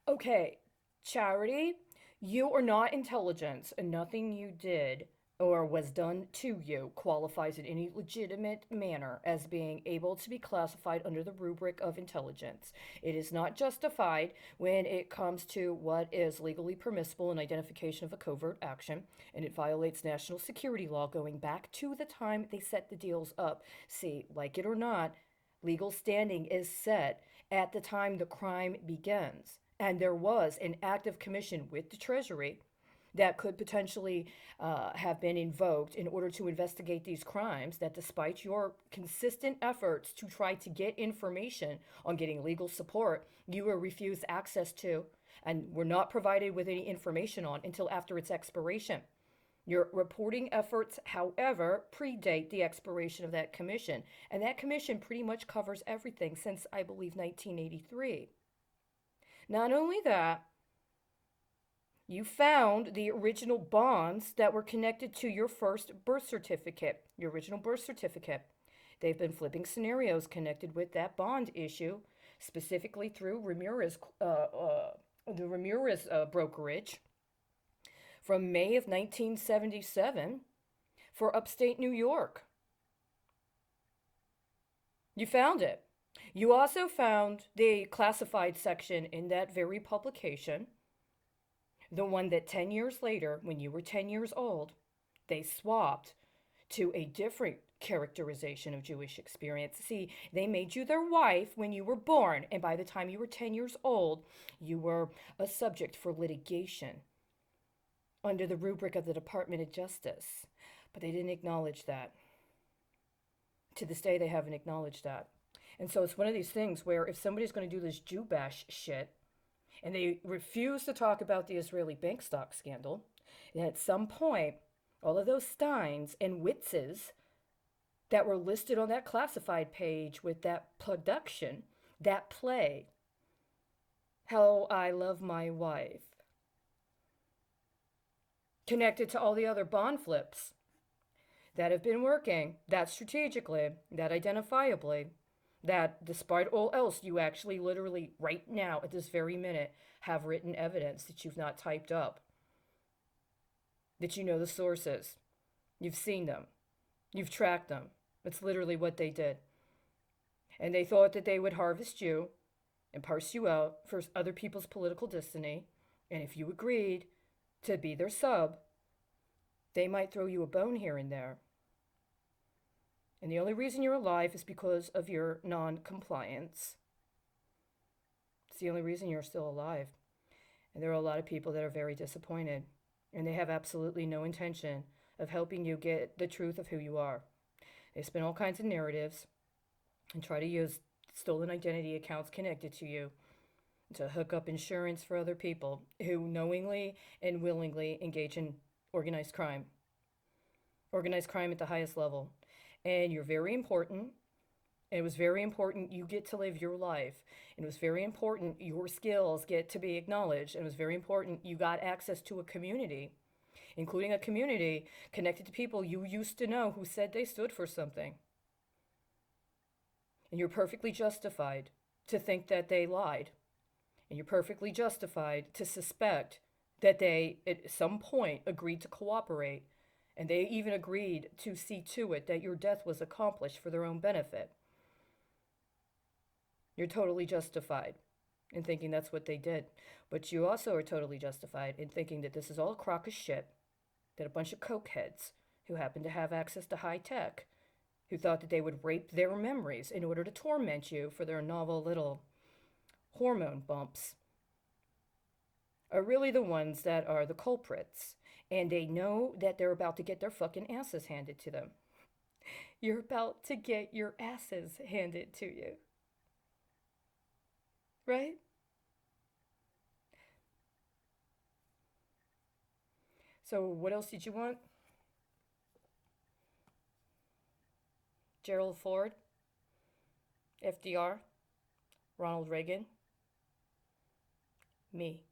Okay, Charity, you are not intelligence, and nothing you did or was done to you qualifies in any legitimate manner as being able to be classified under the rubric of intelligence. It is not justified when it comes to what is legally permissible in identification of a covert action, and it violates national security law going back to the time they set the deals up. See, like it or not, legal standing is set at the time the crime begins. And there was an active commission with the Treasury that could potentially have been invoked in order to investigate these crimes that, despite your consistent efforts to try to get information on getting legal support, you were refused access to and were not provided with any information on until after its expiration. Your reporting efforts, however, predate the expiration of that commission, and that commission pretty much covers everything since, I believe, 1983. Not only that, you found the original bonds that were connected to your first birth certificate, your original birth certificate. They've been flipping scenarios connected with that bond issue, specifically through the Ramirez brokerage from May of 1977 for upstate New York. You found it. You also found the classified section in that very publication, the one that 10 years later, when you were 10 years old, they swapped to a different characterization of Jewish experience. See, they made you their wife when you were born, and by the time you were 10 years old, you were a subject for litigation under the rubric of the Department of Justice. But they didn't acknowledge that. To this day, they haven't acknowledged that. And so it's one of these things where if somebody's going to do this Jew bash shit, and they refuse to talk about the Israeli bank stock scandal, and at some point, all of those Steins and Witzes that were listed on that classified page with that production, that play, How I Love My Wife, connected to all the other bond flips that have been working, that strategically, that identifiably, that despite all else, you actually literally right now at this very minute have written evidence that you've not typed up, that you know the sources, you've seen them, you've tracked them. That's literally what they did. And they thought that they would harvest you and parse you out for other people's political destiny. And if you agreed to be their sub, they might throw you a bone here and there. And the only reason you're alive is because of your non-compliance. It's the only reason you're still alive. And there are a lot of people that are very disappointed. And they have absolutely no intention of helping you get the truth of who you are. They spin all kinds of narratives and try to use stolen identity accounts connected to you to hook up insurance for other people who knowingly and willingly engage in organized crime. Organized crime at the highest level. And you're very important. And it was very important you get to live your life. And it was very important your skills get to be acknowledged. And it was very important you got access to a community, including a community connected to people you used to know who said they stood for something. And you're perfectly justified to think that they lied. And you're perfectly justified to suspect that they, at some point, agreed to cooperate. And they even agreed to see to it that your death was accomplished for their own benefit. You're totally justified in thinking that's what they did. But you also are totally justified in thinking that this is all a crock of shit, that a bunch of cokeheads who happen to have access to high tech, who thought that they would rape their memories in order to torment you for their novel little hormone bumps, are really the ones that are the culprits. And they know that they're about to get their fucking asses handed to them. You're about to get your asses handed to you. Right? So, what else did you want? Gerald Ford, FDR, Ronald Reagan, me.